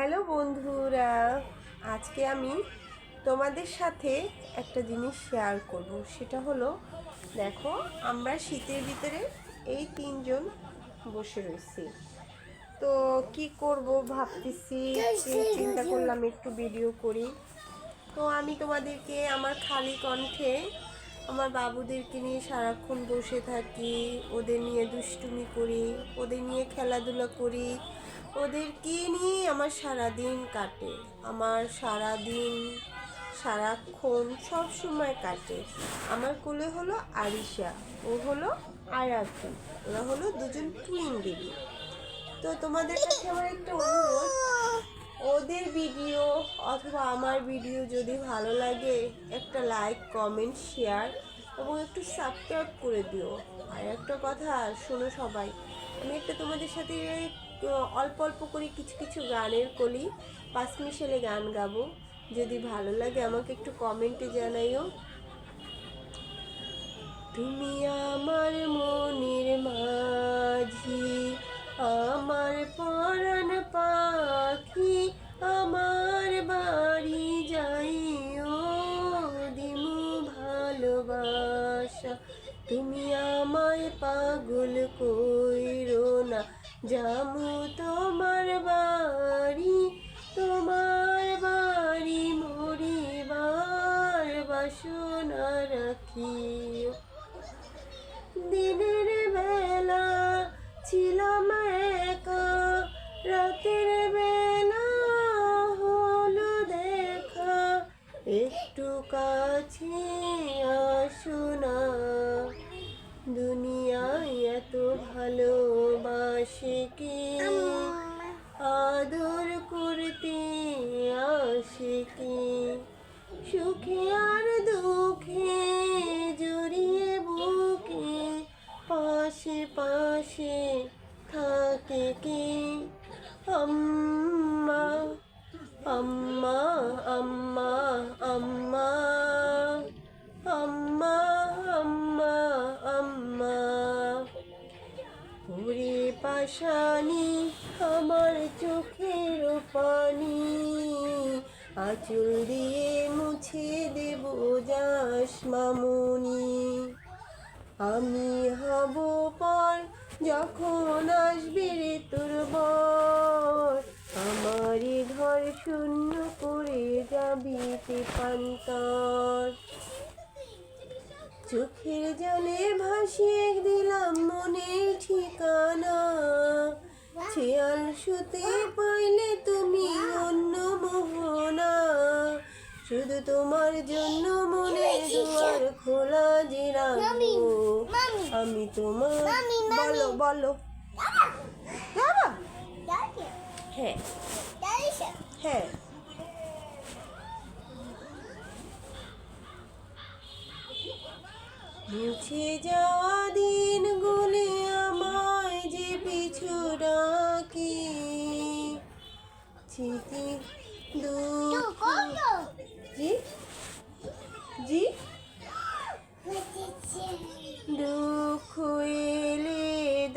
Hello বন্ধুরা, আজকে আমি তোমাদের সাথে একটা জিনিস শেয়ার করব। সেটা হলো, দেখো আমরা শীতের ভিতরে এই তিনজন বসে রয়েছি। তো কি করব ভাবতেছি, চিন্তা করলাম একটু ভিডিও করি। তো আমি তোমাদেরকে আমার খালি কণ্ঠে আমার বাবুদেরকে নিয়ে সারাক্ষণ বসে থাকি, ওদের নিয়ে দুষ্টুমি করি, ওদের নিয়ে খেলাধুলা করি, ওদেরকে নিয়ে আমার সারাদিন কাটে। আমার সারাদিন সারাক্ষণ সব সময় কাটে। আমার কোলে হলো আরিশা, ও হলো আয়াতি, ওরা হলো দুজন টুইন বেবি। তো তোমাদের কাছে আমার একটা অনুরোধ, ওদের ভিডিও অথবা আমার ভিডিও যদি ভালো লাগে একটা লাইক, কমেন্ট, শেয়ার এবং একটু সাবস্ক্রাইব করে দিও। আর একটা কথা শোনো সবাই, আমি একটা তোমাদের সাথে অল্প অল্প করে কিছু কিছু গানের কলি পাঁচমিশালে গান গাবো। যদি ভালো লাগে আমাকে একটু কমেন্টে জানাইও। তুমি আমার মনের মাঝি, আমার পরাণ পাখি, আমার বাড়ি যাইও দিমু ভালোবাসা। তুমি আমায় পাগল কইরো না, যামু তোমার বাড়ি, তোমার বাড়ি মরিবার বাসনা রাখিও। দিনের বেলা ছিলাম একা, রাতের বেলা হলো দেখা, একটু কাছে আসো না। দুনিয়ায় এত ভালোবাসে কে, আদর করতে আসে কে, সুখে আর দুঃখে জড়িয়ে বুকে পাশে পাশে থাকে কে। আম্মা আম্মা আম্মা আম্মা আম্মা আম্মা আম্মা। ওরে পাশানি আমার চোখের পানি, আঁচল দিয়ে মুছে দেব যাস মামুনি। আমি হব পর যখন আসবে রে তোর বর, আমারই ঘর শূন্য করে যাবি তে পান্তর। চোখের জলে ভাসিয়ে দিলাম মনের ঠিকানা, শেয়াল শুতে পাইলে তুমি অন্য মোহনা। শুধু তোমার জন্য মনে দুয়ার খোলা যে রাখবো আমি তোমার। বলো বলো বাবা। হ্যাঁ হ্যাঁ, মুছে যাওয়া দিনগুলি আমায় যে পিছু ডাকি, স্মৃতি দুঃখ জি জি দুঃখ এলে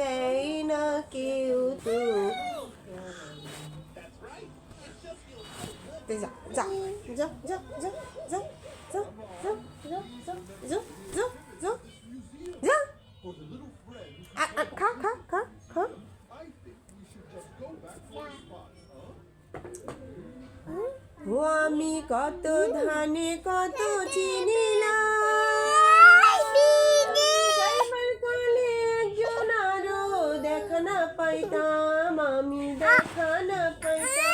দেয় না কেউ তো। যা যা যা যা যা যা যা যা যা যা যা যা যা, খা খা খা খা। ও আমি কত ধানে কত চিনিলাম, কালে একজন আরো দেখা না পাইতাম, আমি দেখা না পাইতাম।